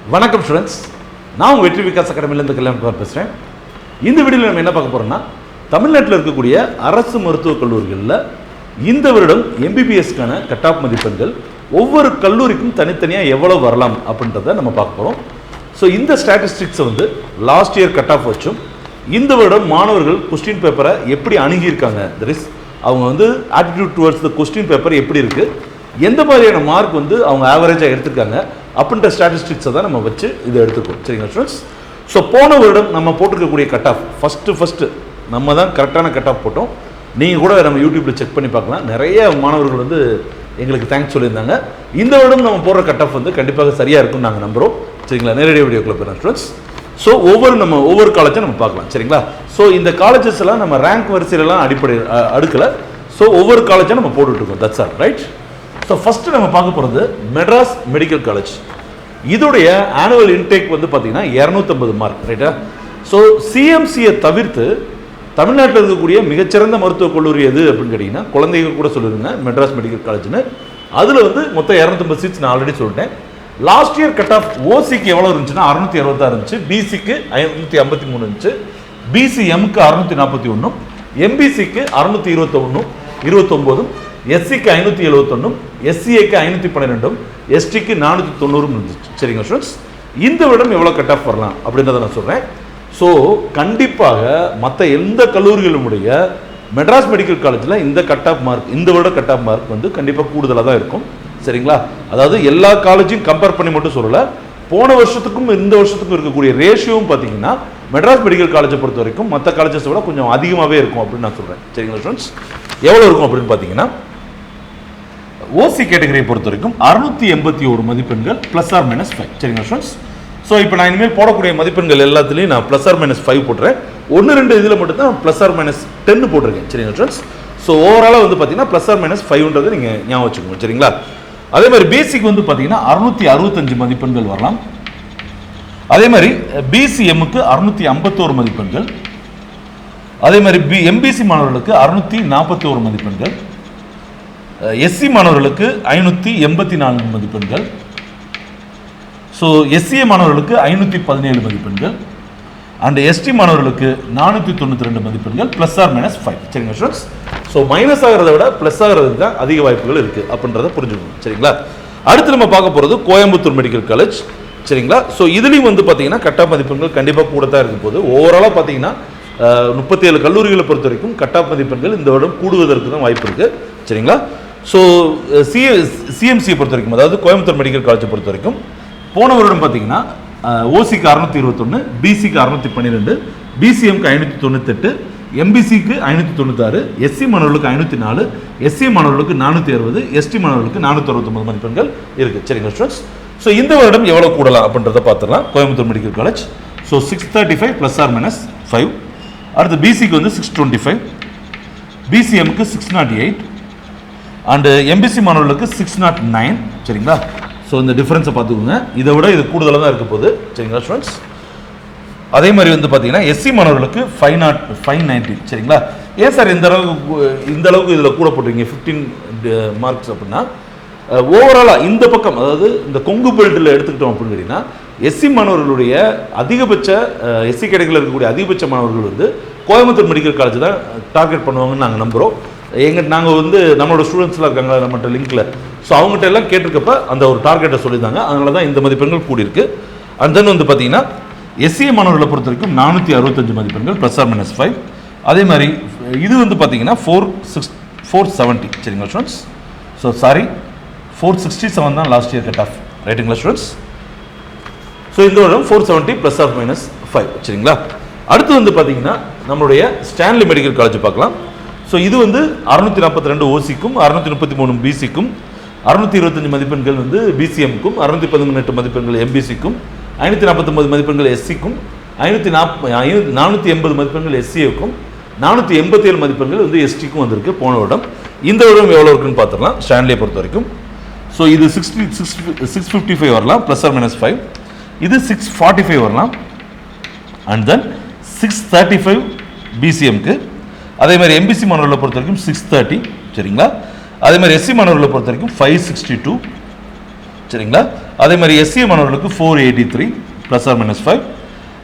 வணக்கம் ஸ்டூடெண்ட்ஸ், நான் உங்கள் வெற்றி விகாஸ் அகாடமிலேருந்து கல்யாணம் பேசுகிறேன். இந்த வீடியோவில் நம்ம என்ன பார்க்க போகிறோம்னா, தமிழ்நாட்டில் இருக்கக்கூடிய அரசு மருத்துவக் கல்லூரிகளில் இந்த வருடம் எம்பிபிஎஸ்க்கான கட் ஆஃப் மதிப்பெண்கள் ஒவ்வொரு கல்லூரிக்கும் தனித்தனியாக எவ்வளோ வரலாம் அப்படின்றத நம்ம பார்க்க போகிறோம். ஸோ இந்த ஸ்டாட்டிஸ்டிக்ஸை லாஸ்ட் இயர் கட் ஆஃப் வச்சும் இந்த வருடம் மாணவர்கள் கொஸ்டின் பேப்பரை எப்படி அணுகியிருக்காங்க, தட் இஸ் அவங்க attitude towards the question paper எப்படி இருக்குது, எந்த மாதிரியான மார்க் அவங்க ஆவரேஜாக எடுத்திருக்காங்க அப்படின்ற ஸ்டாட்டிஸ்டிக்ஸை தான் நம்ம வச்சு இதை எடுத்துக்கோம். சரிங்களா ஸ்டூடெண்ட்ஸ்? ஸோ போன வருடம் நம்ம போட்டிருக்கக்கூடிய கட் ஆஃப் ஃபஸ்ட்டு நம்ம தான் கரெக்டான கட் ஆஃப் போட்டோம். நீங்கள் கூட நம்ம யூடியூப்பில் செக் பண்ணி பார்க்கலாம். நிறைய மாணவர்கள் எங்களுக்கு தேங்க்ஸ் சொல்லியிருந்தாங்க. இந்த வருடம் நம்ம போடுற கட் ஆஃப் கண்டிப்பாக சரியாக இருக்கும்னு நாங்கள் நம்புகிறோம். சரிங்களா? நேரடியாக வீடியோக்குள்ள போகிறோம் ஸ்டூடெண்ட்ஸ். ஸோ ஒவ்வொரு காலேஜும் நம்ம பார்க்கலாம். சரிங்களா? ஸோ இந்த காலேஜஸ் எல்லாம் நம்ம ரேங்க் வரிசையிலலாம் அடுக்கலை. ஸோ ஒவ்வொரு காலேஜும் நம்ம போட்டுட்ருக்கோம். That's all right. So first நம்ம பார்க்க போகிறது மெட்ராஸ் மெடிக்கல் காலேஜ். இதோடைய ஆனுவல் இன்டேக் பார்த்தீங்கன்னா 250 மார்க். ரைட்டா? ஸோ சிஎம்சியை தவிர்த்து தமிழ்நாட்டில் இருக்கக்கூடிய மிகச்சிறந்த மருத்துவக் கல்லூரி எது அப்படின்னு கேட்டிங்கன்னா, குழந்தைகள் கூட சொல்லிடுங்க மெட்ராஸ் மெடிக்கல் காலேஜ்னு. அதில் மொத்தம் 250 சீட்ஸ் நான் ஆல்ரெடி சொல்லிட்டேன். லாஸ்ட் இயர் கட் ஆஃப் ஓசிக்கு எவ்வளோ இருந்துச்சுன்னா 666 இருந்துச்சு, பிசிக்கு 553 இருந்துச்சு, பிசிஎம்க்கு 641, எம்பிசிக்கு 629, எஸ்சிக்கு 571, எஸ்சிஏக்கு 512, எஸ்டிக்கு 490 இருந்துச்சு. சரிங்க ஸ்டூடெண்ட்ஸ்? இந்த வருடம் எவ்வளோ கட் ஆஃப் வரலாம் அப்படின்றத நான் சொல்கிறேன். ஸோ கண்டிப்பாக மற்ற எந்த கல்லூரிகளுடைய மெட்ராஸ் மெடிக்கல் காலேஜில் இந்த கட் ஆஃப் மார்க், இந்த வருட கட் ஆஃப் மார்க் கண்டிப்பாக கூடுதலாக தான் இருக்கும். சரிங்களா? அதாவது எல்லா காலேஜையும் கம்பேர் பண்ணி மட்டும் சொல்லலை, போன வருஷத்துக்கும் இந்த வருஷத்துக்கும் இருக்கக்கூடிய ரேஷியோவும் பார்த்தீங்கன்னா மெட்ராஸ் மெடிக்கல் காலேஜை பொறுத்த வரைக்கும் மற்ற காலேஜஸை விட கொஞ்சம் அதிகமாகவே இருக்கும் அப்படின்னு நான் சொல்கிறேன். சரிங்களா ஸ்டூடெண்ட்ஸ்? எவ்வளோ இருக்கும் அப்படின்னு பார்த்தீங்கன்னா, ஓசி கேட்டகரியை பொறுத்த வரைக்கும் 681 மதிப்பெண்கள் ப்ளஸ் ஆர் மைனஸ் 5. சரிங்களா ஸ்டூடெண்ட்ஸ்? ஸோ இப்போ நான் இனிமேல் போடக்கூடிய மதிப்பெண்கள் எல்லாத்துலேயும் நான் ப்ளஸ் ஆர் மைனஸ் 5 போட்டுறேன். 1-2 இதில் மட்டும் தான் ப்ளஸ் ஆர் மைனஸ் 10 போட்டிருக்கேன். சரிங்களா ஸ்டூடெண்ட்ஸ்? ஸோ ஓவராலாக பார்த்தீங்கன்னா ப்ளஸ் ஆர் மைனஸ் 5ன்றது நீங்கள் ஞாபகம் வச்சுக்கோங்க. சரிங்களா? அதே மாதிரி பிசிக்கு பார்த்தீங்கன்னா 665 மதிப்பெண்கள் வரலாம். அதே மாதிரி பிசிஎம்முக்கு 651 மதிப்பெண்கள். அதே மாதிரி எம்பிசி மாணவர்களுக்கு 641 மதிப்பெண்கள், எஸ்சி மாணவர்களுக்கு 584 மதிப்பெண்கள், ஸோ எஸ்சிஏ மாணவர்களுக்கு 517 மதிப்பெண்கள், அண்ட் எஸ்டி மாணவர்களுக்கு 492 மதிப்பெண்கள் ப்ளஸ் ஆர் மைனஸ் 5. சரிங்களா ஸ்டூடெண்ட்ஸ்? ஸோ மைனஸ் ஆகிறத விட ப்ளஸ் ஆகிறதுக்கு தான் அதிக வாய்ப்புகள் இருக்குது அப்படின்றத புரிஞ்சுக்கணும். சரிங்களா? அடுத்து நம்ம பார்க்க போகிறது கோயம்புத்தூர் மெடிக்கல் காலேஜ். சரிங்களா? ஸோ இதுலேயும் பார்த்தீங்கன்னா கட் ஆஃப் மதிப்பெண்கள் கண்டிப்பாக கூட தான் இருக்கும் போது ஓவராலாக பார்த்தீங்கன்னா 37 கல்லூரிகளை பொறுத்த வரைக்கும் கட் ஆஃப் மதிப்பெண்கள் இந்த வருடம் கூடுவதற்கு தான் வாய்ப்பு இருக்குது. சரிங்களா? ஸோ சிஎம்சியை பொறுத்த வரைக்கும், அதாவது கோயம்புத்தூர் மெடிக்கல் காலேஜை பொறுத்த வரைக்கும் போன வருடம் பார்த்தீங்கன்னா ஓசிக்கு 621, பிசிக்கு 612, பிசிஎம்க்கு 598, எம்பிசிக்கு 596, எஸ்சி மாணவர்களுக்கு 504, எஸ்சி மாணவர்களுக்கு 460, எஸ்டி மாணவர்களுக்கு 469 மதிப்பெண்கள் இருக்குது. சரிங்களா ஸ்டூடெண்ட்ஸ்? ஸோ இந்த வருடம் எவ்வளோ கூடலாம் அப்படின்றத பார்த்துடலாம். Coimbatore medical college so 635 plus or minus 5. அடுத்து பிசிக்கு 625, பிசிஎம்க்கு 608, அண்டு எம்பிசி மாணவர்களுக்கு 609. சரிங்களா? ஸோ இந்த டிஃப்ரென்ஸை பார்த்துக்கோங்க. இதை விட இது கூடுதலாக தான் இருக்க போகுது. சரிங்களா ஸ்டூடெண்ட்ஸ்? அதே மாதிரி பார்த்தீங்கன்னா எஸ்சி மாணவர்களுக்கு 590. சரிங்களா? ஏன் சார் இந்த அளவுக்கு இதில் கூட போட்டிருக்கீங்க 15 மார்க்ஸ் அப்படின்னா, ஓவராலாக இந்த பக்கம், அதாவது இந்த கொங்கு பெல்ட்டில் எடுத்துக்கிட்டோம் அப்படின்னு கேட்டிங்கன்னா, எஸ்சி மாணவர்களுடைய அதிகபட்ச எஸ்சி கேட்டகரியில் இருக்கக்கூடிய அதிகபட்ச மாணவர்கள் கோயம்புத்தூர் மெடிக்கல் காலேஜ் தான் டார்கெட் பண்ணுவாங்கன்னு நாங்கள் நம்புகிறோம். நாங்கள் நம்மளோட ஸ்டூடெண்ட்ஸ்லாம் இருக்காங்க நம்மகிட்ட லிங்க்கில். ஸோ அவங்ககிட்ட எல்லாம் கேட்டிருக்கப்ப அந்த ஒரு டார்கெட்டை சொல்லியிருந்தாங்க. அதனால தான் இந்த மதிப்பெண்கள் கூடியிருக்கு. அண்ட் தென் பார்த்தீங்கன்னா எஸ்சிஏ மாணவர்களை பொறுத்த வரைக்கும் 465 மதிப்பெண்கள் ப்ளஸ் ஆர் மைனஸ் 5. அதே மாதிரி இது பார்த்தீங்கன்னா 470. சரிங்களா ஸ்டூடெண்ட்ஸ்? ஸோ 467 தான் லாஸ்ட் இயர் கட் ஆஃப். ரைட்டுங்களா ஸ்டூடெண்ட்ஸ்? ஸோ இந்த வருடம் 470 ப்ளஸ் ஆர் மைனஸ் 5. சரிங்களா? அடுத்து பார்த்தீங்கன்னா நம்மளுடைய ஸ்டான்லி மெடிக்கல் காலேஜ் பார்க்கலாம். ஸோ இது 642 ஓசிக்கும் 633 பிசிக்கும், 625 மதிப்பெண்கள் பிசிஎம்க்கும், 618 மதிப்பெண்கள் எம்பிசிக்கும், 549 மதிப்பெண்கள் எஸ்சிக்கும், 480 மதிப்பெண்கள் எஸ்சிஏக்கும், 487 மதிப்பெண்கள் எஸ்டிக்கும் வந்திருக்கு போன வருடம். இந்த வருடம் எவ்வளோ இருக்குன்னு பார்த்துடலாம் ஸ்டான்லியை பொறுத்த வரைக்கும். ஸோ இது 655 வரலாம் ப்ளஸ் ஆர் மைனஸ் 5. இது 645 வரலாம். And then 635 பிசிஎம்க்கு. அதே மாதிரி எம்பிசி மாணவர்களை பொறுத்த வரைக்கும் 630. சரிங்களா? அதே மாதிரி எஸ்சி மாணவர்களை பொறுத்த வரைக்கும் 562. சரிங்களா? அதே மாதிரி எஸ்சி மாணவர்களுக்கு 483 plus or minus 5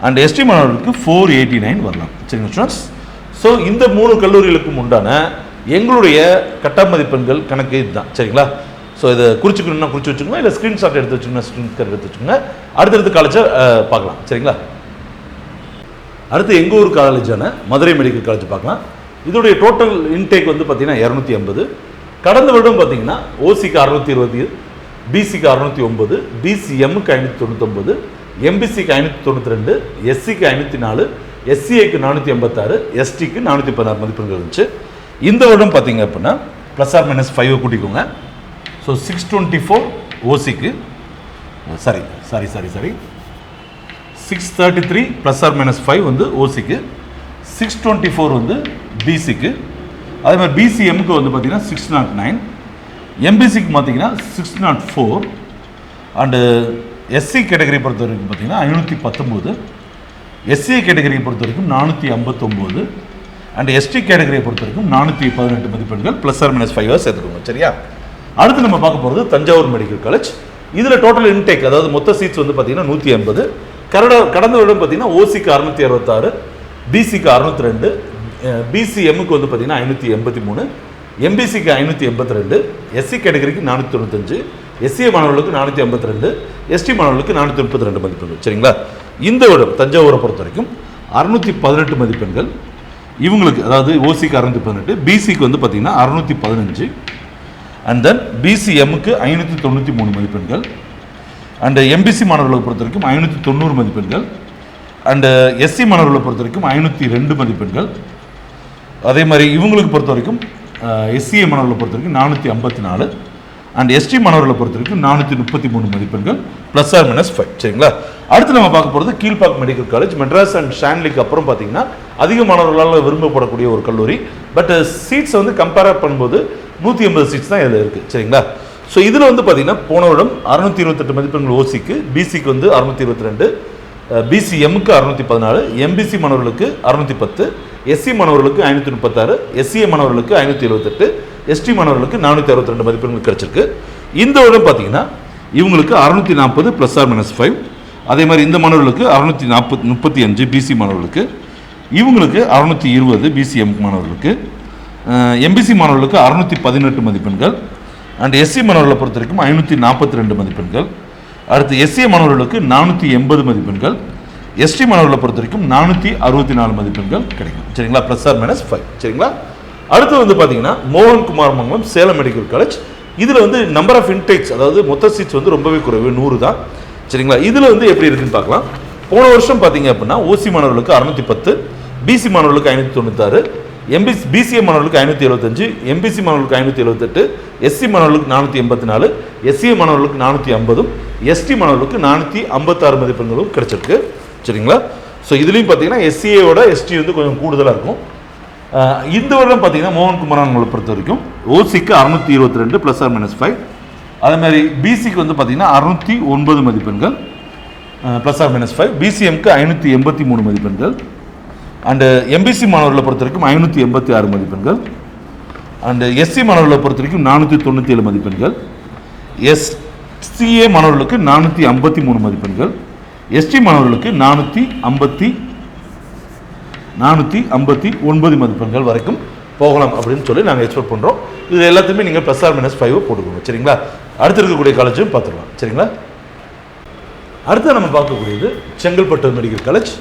and ST மாணவர்களுக்கு 489 வரலாம். சரிங்க ஸ்டூடெண்ட்ஸ். ஸோ இந்த 3 கல்லூரிகளுக்கும் உண்டான எங்களுடைய கட்டாப் மதிப்பெண்கள் கணக்கு இதுதான். சரிங்களா? ஸோ இதை குறிச்சிக்கணும்னா குறிச்சு வச்சுக்கோங்க, இல்லை ஸ்க்ரீன்ஷாட் எடுத்து வச்சுக்கோங்க, ஸ்க்ரீன்ஷாட் எடுத்து வச்சுக்கோங்க. அடுத்தடுத்து காலேஜை பார்க்கலாம். சரிங்களா? அடுத்து எங்கள் ஊர் காலேஜான மதுரை மெடிக்கல் காலேஜ் பார்க்கலாம். இதோடைய டோட்டல் இன்டேக் வந்து பார்த்தீங்கன்னா 250. கடந்த வருடம் பார்த்தீங்கன்னா ஓசிக்கு 620, பிசிக்கு 609, பிசிஎம்முக்கு 599, எம்பிசிக்கு 592, எஸ்சிக்கு 504, எஸ்சிஐக்கு 486, எஸ்டிக்கு 416 மதிப்பெண்கள் இருந்துச்சு. இந்த வருடம் பார்த்தீங்க அப்படின்னா ப்ளஸ் ஆர் மைனஸ் 5 கூட்டிக்கோங்க. ஸோ 624 ஓசிக்கு, சாரி 633 ப்ளஸ் ஆர் மைனஸ் 5 வந்து ஓசிக்கு, 624 வந்து பிசிக்கு, அதே மாதிரி பிசிஎம்க்கு வந்து பார்த்தீங்கன்னா 609, எம்பிசிக்கு பார்த்தீங்கன்னா 604, அண்டு எஸ்சி கேட்டகரி பொறுத்த வரைக்கும் பார்த்தீங்கன்னா 519, எஸ்சிஐ கேட்டகரியை பொறுத்த வரைக்கும் 459, அண்ட் எஸ்டி கேட்டகரியை பொறுத்த வரைக்கும் 418 மதிப்பெண்கள் ப்ளஸ் ஆர் மைனஸ் 5 சேர்த்துக்கோங்க. சரியா? அடுத்து நம்ம பார்க்க போகிறது தஞ்சாவூர் மெடிக்கல் காலேஜ். இதில் டோட்டல் இன்டேக், அதாவது மொத்த சீட்ஸ் வந்து பார்த்தீங்கன்னா 180. கடந்த வருடம் பார்த்தீங்கன்னா ஓசிக்கு 666, பிசிக்கு 602, பிசிஎம்முக்கு வந்து பார்த்தீங்கன்னா 583, எம்பிசிக்கு 582, எஸ்சி கேட்டகரிக்கு 495, எஸ்சிஏ மாணவர்களுக்கு 452, எஸ்டி மாணவர்களுக்கு 432 மதிப்பெண்கள். சரிங்களா? இந்த வருடம் தஞ்சாவூரை பொறுத்த வரைக்கும் 618 மதிப்பெண்கள் இவங்களுக்கு, அதாவது ஓசிக்கு 618, பிசிக்கு வந்து பார்த்தீங்கன்னா 615, அண்ட் தென் பிசிஎம்முக்கு 593 மதிப்பெண்கள், அண்ட் எம்பிசி மாணவர்களை பொறுத்த வரைக்கும் 590 மதிப்பெண்கள், அண்டு எஸ்சி மாணவர்களை பொறுத்த வரைக்கும் 502 மதிப்பெண்கள். அதே மாதிரி இவங்களுக்கு பொறுத்த வரைக்கும் எஸ்சிஏ மாணவர்களை பொறுத்த வரைக்கும் 454, அண்ட் எஸ்டி மாணவர்களை பொறுத்த வரைக்கும் 433 மதிப்பெண்கள் ப்ளஸ் ஆர் மைனஸ் 5. சரிங்களா? அடுத்து நம்ம பார்க்க போகிறது Kilpauk medical college. Madras and ஸ்டான்லிக்கு அப்புறம் பார்த்தீங்கன்னா அதிக மாணவர்களால் விரும்பப்படக்கூடிய ஒரு கல்லூரி. பட் சீட்ஸ் வந்து கம்பேர் பண்ணும்போது 180 சீட்ஸ் தான் இதில் இருக்குது. சரிங்களா? ஸோ இதில் வந்து பார்த்தீங்கன்னா போன வருடம் 628 மதிப்பெண்கள் ஓசிக்கு, பிசிக்கு வந்து 622, பிசிஎம்முக்கு 614, எம்பிசி மாணவர்களுக்கு 610, எஸ்சி மாணவர்களுக்கு 536, எஸ்சிஏ மாணவர்களுக்கு 578, எஸ்டி மாணவர்களுக்கு 462 மதிப்பெண்கள் கிடைச்சிருக்கு. இந்த வருடம் பார்த்தீங்கன்னா இவங்களுக்கு 640 ப்ளஸ் ஆர் மைனஸ் 5. அதே மாதிரி இந்த மாணவர்களுக்கு 635 பிசி மாணவர்களுக்கு, இவங்களுக்கு 620 பிசிஎம் மாணவர்களுக்கு, எம்பிசி மாணவர்களுக்கு 618 மதிப்பெண்கள், அண்ட் எஸ்சி மாணவர்களை பொறுத்த வரைக்கும் 542 மதிப்பெண்கள். அடுத்து எஸ்சிஏ மாணவர்களுக்கு 480 மதிப்பெண்கள், எஸ்டி மாணவர்களை பொறுத்த வரைக்கும் 464 மதிப்பெண்கள் கிடைக்கும். சரிங்களா? Plus or minus 5. சரிங்களா? அடுத்து வந்து பார்த்தீங்கன்னா மோகன் குமார் மங்கலம் சேலம் மெடிக்கல் காலேஜ். இதில் வந்து நம்பர் ஆஃப் இன்டேக்ஸ், அதாவது மொத்த சீட்ஸ் வந்து ரொம்பவே குறைவு, 100 தான். சரிங்களா? இதில் வந்து எப்படி இருக்குன்னு பார்க்கலாம். போன வருஷம் பார்த்தீங்க அப்படின்னா ஓசி மாணவர்களுக்கு 610, பிசி மாணவர்களுக்கு 596, பிசிஏ மாணவர்களுக்கு 575, எம்பிசி மாணவர்களுக்கு 578, எஸ்சி மாணவர்களுக்கு 484, எஸ்சிஏ மாணவர்களுக்கு 450, எஸ்டி மாணவர்களுக்கு 456 மதிப்பெண்களும் கிடைச்சிருக்கு. சரிங்களா? ஸோ இதுலேயும் பார்த்தீங்கன்னா எஸ்சிஏவோட எஸ்டி வந்து கொஞ்சம் கூடுதலாக இருக்கும். இந்த வருடம் பார்த்தீங்கன்னா மோகன் குமாரங்களை பொறுத்த வரைக்கும் ஓசிக்கு 622 ப்ளஸ் ஆர் மைனஸ் 5. அதே மாதிரி பிசிக்கு வந்து பார்த்தீங்கன்னா 609 மதிப்பெண்கள் ப்ளஸ் ஆர் மைனஸ் 5, பிசிஎம்க்கு 583 மதிப்பெண்கள், அண்டு எம்பிசி மாணவர்களை பொறுத்த வரைக்கும் 586 மதிப்பெண்கள், அண்டு எஸ்சி மாணவர்களை பொறுத்த வரைக்கும் 497 மதிப்பெண்கள், எஸ்சிஏ மாணவர்களுக்கு 453 மதிப்பெண்கள், எஸ்டி மாணவர்களுக்கு 459 மதிப்பெண்கள் வரைக்கும் போகலாம் அப்படின்னு சொல்லி நாங்கள் எக்ஸ்பெக்ட் பண்ணுறோம். இது எல்லாத்தையுமே நீங்கள் ப்ளஸ் ஆர் மைனஸ் 5 போட்டுக்கோங்க. சரிங்களா? அடுத்து இருக்கக்கூடிய காலேஜும் பார்த்துக்கலாம். சரிங்களா? அடுத்து நம்ம பார்க்கக்கூடியது செங்கல்பட்டு மெடிக்கல் காலேஜ்.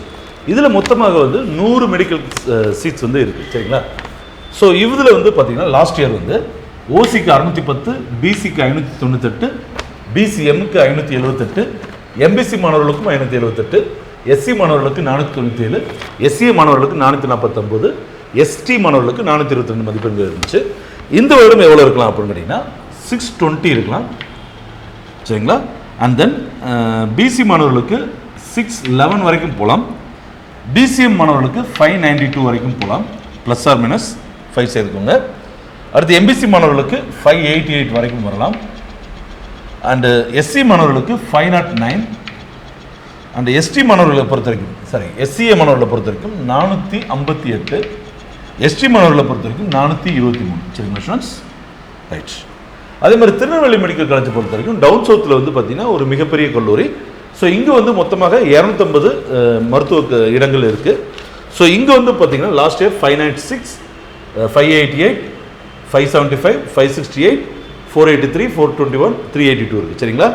இதில் மொத்தமாக வந்து 100 மெடிக்கல் சீட்ஸ் வந்து இருக்குது. சரிங்களா? ஸோ இதில் வந்து பார்த்தீங்கன்னா லாஸ்ட் இயர் வந்து ஓசிக்கு 610, பிசிக்கு 598, பிசிஎம்முக்கு 578, எம்பிசி மாணவர்களுக்கும் 578, எஸ்சி மாணவர்களுக்கு 497, எஸ்சிஏ மாணவர்களுக்கு 449, எஸ்டி மாணவர்களுக்கு 422 மதிப்பெண்கள் இருந்துச்சு. இந்த வருடம் எவ்வளோ இருக்கலாம் அப்படின்னு கேட்டிங்கன்னா 620 இருக்கலாம். சரிங்களா? அண்ட் தென் பிசி மாணவர்களுக்கு 611 வரைக்கும் போகலாம், பிசிஎம் மாணவர்களுக்கு 592 வரைக்கும் போகலாம், ப்ளஸ் ஆர் மைனஸ் 5 சேர்த்துக்கோங்க. அடுத்து எம்பிசி மாணவர்களுக்கு 588 வரைக்கும் வரலாம், அண்டு எஸ்சி மாணவர்களுக்கு 509, அண்ட் எஸ்டி மாணவர்களை பொறுத்த வரைக்கும் எஸ்சிஏ மாணவர்களை பொறுத்த வரைக்கும் 458, எஸ்டி மாணவர்களை பொறுத்த வரைக்கும் 423. சரிங்களா ஸ்டூடெண்ட்ஸ்? ரைட். அதே மாதிரி திருநெல்வேலி மெடிக்கல் காலேஜ் பொறுத்த வரைக்கும் டவுன் சவுத்தில் வந்து பார்த்தீங்கன்னா ஒரு மிகப்பெரிய கல்லூரி. ஸோ இங்கே வந்து மொத்தமாக 250 மருத்துவ இடங்கள் இருக்குது. ஸோ இங்கே வந்து பார்த்தீங்கன்னா லாஸ்ட் இயர் 596, 588, 575, 568, 483, 421, 382 இருக்குது. சரிங்களா?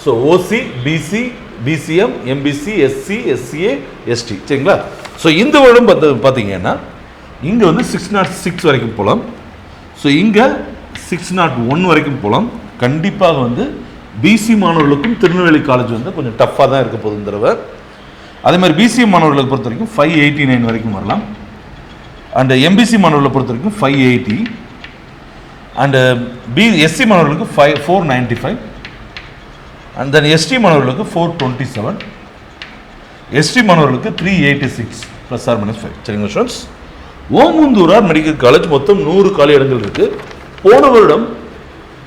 So OC, BC, BCM, MBC, SC, SCA, ST. சரிங்களா? ஸோ இந்த வருடம் பார்த்தீங்கன்னா இங்கே வந்து 606 வரைக்கும் போகலாம். ஸோ இங்கே 601 வரைக்கும் போகலாம். கண்டிப்பாக வந்து பிசி மாணவர்களுக்கும் திருநெல்வேலி காலேஜ் வந்து கொஞ்சம் டஃப்பாக தான் இருக்க போகுது இந்த தடவை. அதே மாதிரி பிசிஏ மாணவர்களை பொறுத்த வரைக்கும் 589 வரைக்கும் வரலாம். அண்ட் எம்பிசி மாணவர்களை பொறுத்த வரைக்கும் 580. அண்டு எஸ்சி மாணவர்களுக்கு 495. அண்ட் தென் எஸ்டி மாணவர்களுக்கு 427. எஸ்டி மாணவர்களுக்கு 386 ப்ளஸ் ஆர் மைனஸ் 5. சரிங்களா ஸ்டூடெண்ட்ஸ்? ஓமந்தூரார் மெடிக்கல் காலேஜ் மொத்தம் 100 காலி இடங்கள் இருக்குது. போன வருடம்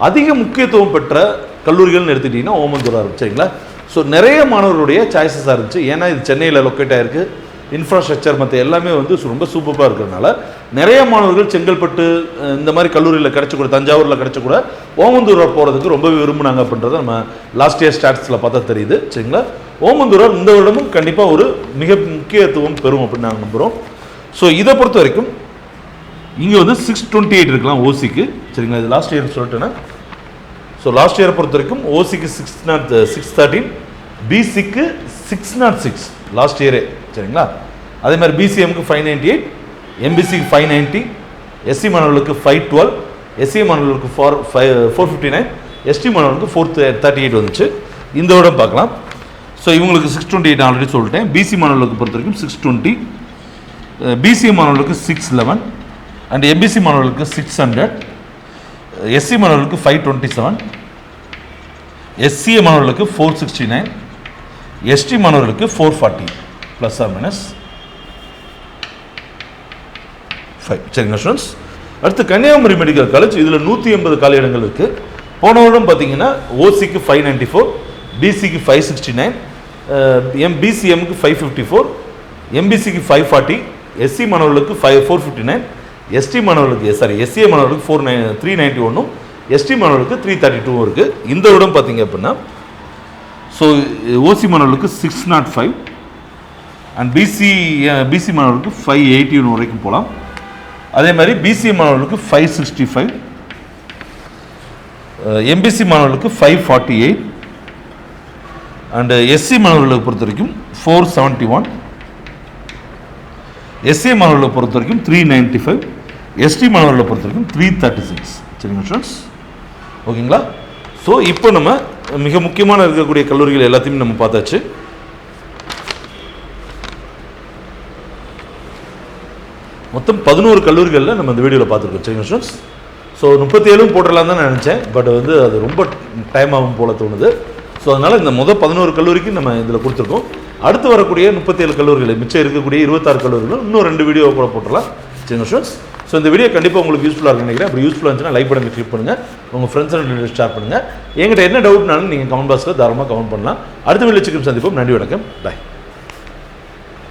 அதிக முக்கியத்துவம் பெற்ற கல்லூரிகள்னு எடுத்துக்கிட்டிங்கன்னா ஓமந்தூரார். சரிங்களா? ஸோ நிறைய மாணவர்களுடைய சாய்ஸஸாக இருந்துச்சு. ஏன்னா இது சென்னையில் லொக்கேட் ஆகிருக்கு. இன்ஃப்ராஸ்ட்ரக்சர் மற்ற எல்லாமே வந்து ரொம்ப சூப்பராக இருக்கிறதுனால நிறைய மாணவர்கள் செங்கல்பட்டு இந்த மாதிரி கல்லூரியில் கிடைச்சக்கூட, தஞ்சாவூரில் கிடைச்சக்கூட ஓமந்தூரார் போகிறதுக்கு ரொம்பவே விரும்பினாங்க அப்படின்றத நம்ம லாஸ்ட் இயர் ஸ்டாட்ஸில் பார்த்தா தெரியுது. சரிங்களா? ஓமந்தூரார் இந்த வருடமும் கண்டிப்பாக ஒரு மிக முக்கியத்துவம் பெறும் அப்படின்னு நாங்கள் நம்புகிறோம். ஸோ இதை பொறுத்த வரைக்கும் இங்கே வந்து 628 இருக்கலாம் ஓசிக்கு. சரிங்களா? இது லாஸ்ட் இயர் சொல்லிட்டேன்னா. ஸோ லாஸ்ட் இயரை பொறுத்த வரைக்கும் ஓசிக்கு 613, பிசிக்கு 606 லாஸ்ட் இயரே. சரிங்களா? அதே மாதிரி பிசிஎம்க்கு 598, எம்பிசிக்கு 590, எஸ்சி மாணவர்களுக்கு 512, எஸ்சி மாணவர்களுக்கு 459, எஸ்டி மாணவர்களுக்கு 438 வந்துச்சு. இந்த வருடம் பார்க்கலாம். ஸோ இவங்களுக்கு 628 ஆல்ரெடி சொல்லிட்டேன். பிசி மாணவர்களுக்கு பொறுத்த வரைக்கும் 620, பிசிஎம் மாணவர்களுக்கு 611, அண்ட் எம்பிசி மாணவர்களுக்கு 600, எஸ்சி மாணவர்களுக்கு 527, எஸ்சிஏ மாணவர்களுக்கு 469, எஸ்டி மாணவர்களுக்கு 440 ப்ளஸ் ஆர் மைனஸ் 5. சரிங்க ஸ்டூடெண்ட்ஸ்? அடுத்து கன்னியாகுமரி மெடிக்கல் காலேஜ். இதில் 180 காலி இடங்கள் இருக்குது. போன வருடம் பார்த்தீங்கன்னா ஓசிக்கு 594, பிசிக்கு 569, பிசிஎம்க்கு 554, எம்பிசிக்கு 540, எஸ்சி மாணவர்களுக்கு 459, எஸ்டி மாணவர்களுக்கு எஸ்சிஏ மாணவர்களுக்கு 391, எஸ்டி மாணவர்களுக்கு 332 இருக்குது. இந்த வருடம் பார்த்தீங்க அப்படின்னா ஸோ ஓசி மாணவர்களுக்கு 605, அண்ட் பிசி மாணவர்களுக்கு 581 வரைக்கும் போகலாம். அதே மாதிரி பிசிஎம் மாணவர்களுக்கு 565, எம்பிசி மாணவர்களுக்கு 548, அண்டு எஸ்சி மாணவர்களை பொறுத்த வரைக்கும் 471, எஸ்ஏ மாணவர்களை பொறுத்த வரைக்கும் 395, எஸ்டி மாணவர்களை பொறுத்த வரைக்கும் 336. சரிங்க ஸ்டூடெண்ட்ஸ்? ஓகேங்களா? ஸோ இப்போ நம்ம மிக முக்கியமான இருக்கக்கூடிய கல்லூரிகள் எல்லாத்தையுமே நம்ம பார்த்தாச்சு. மொத்தம் 11 கல்லூரிகளில் நம்ம இந்த வீடியோவில் பார்த்துருக்கோம். சரிங்க ஸ்டூடெண்ட்ஸ்? ஸோ 37 போட்டுடலாம் தான் நினச்சேன். பட் வந்து அது ரொம்ப டைம் ஆகும் போல தோணுது. ஸோ அதனால் இந்த 11 கல்லூரிக்கு நம்ம இதில் கொடுத்துருக்கோம். அடுத்து வரக்கூடிய 37 கல்லூரிகள், மிச்சம் இருக்கக்கூடிய 26 கல்லூரிகள் இன்னும் 2 வீடியோ கூட போட்டுடலாம். சரிங்க ஸ்டூடெண்ட்ஸ்? ஸோ இந்த வீடியோ கண்டிப்பாக உங்களுக்கு யூஸ்ஃபுல்லாக இருக்குன்னு நினைக்கிறேன். அப்படி யூஸ்ஃபுல்லாக இருந்துச்சுன்னா லைக் பட்டன் கிளிக் பண்ணுங்கள். உங்கள் ஃப்ரெண்ட்ஸ் அண்ட் ரிலேட்டிவ்ஸ் ஷேர் பண்ணுங்கள். என்கிட்ட என்ன டவுட்னாலும் நீங்கள் கமெண்ட் பாக்ஸில் தாராளமாக கமெண்ட் பண்ணலாம். அடுத்த வீடியோ சந்திப்போம். நன்றி, வணக்கம், பாய்.